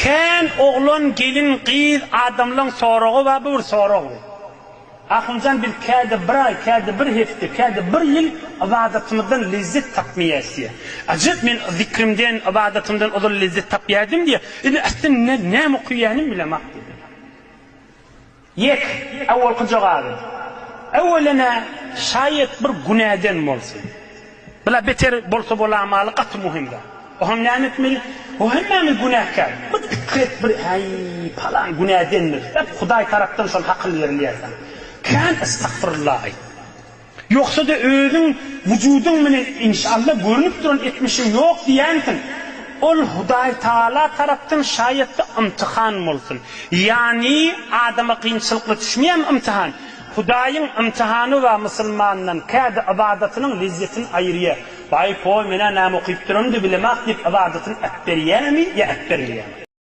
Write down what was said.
Ken oğlan gelin kız adamlan sorağı ve bir sorağı. Ahuncan bir kâde bir ay, kâde bir hefte, kâde bir yıl ibadetimden lezzet tapmayasıya. Acık men zikrimden, ibadetimden o lezzet tapyadım diye. Aslında ne mukiyanim bilemek dedi. Yek, evvel cevabı. Evvelena şayet bir günahden olsun. Bila beter bolsa bola amalı katı muhimda. O hem ne etmeli? O hem günahkar. Bu dikkat bir ay falan günahdendir. Hep Huday taraftan son hakkını veriliysen. Kan estağfurullah. Yoksa da özün vücudun mene inşallah görünüp duran etmişin yok diyensin. Ol Huday Teala taraftan şayet de imtihan olsun. Yani adama kıyınçılıkla düşmeyen imtihan. Hudayın imtihanı ve Müslümanın kâde ibadetinin lezzetini ayırıyor. Bay koy mene namı kıyıp duranı da bilemek deyip ibadetin ekberiyene mi ya ekberiyene mi?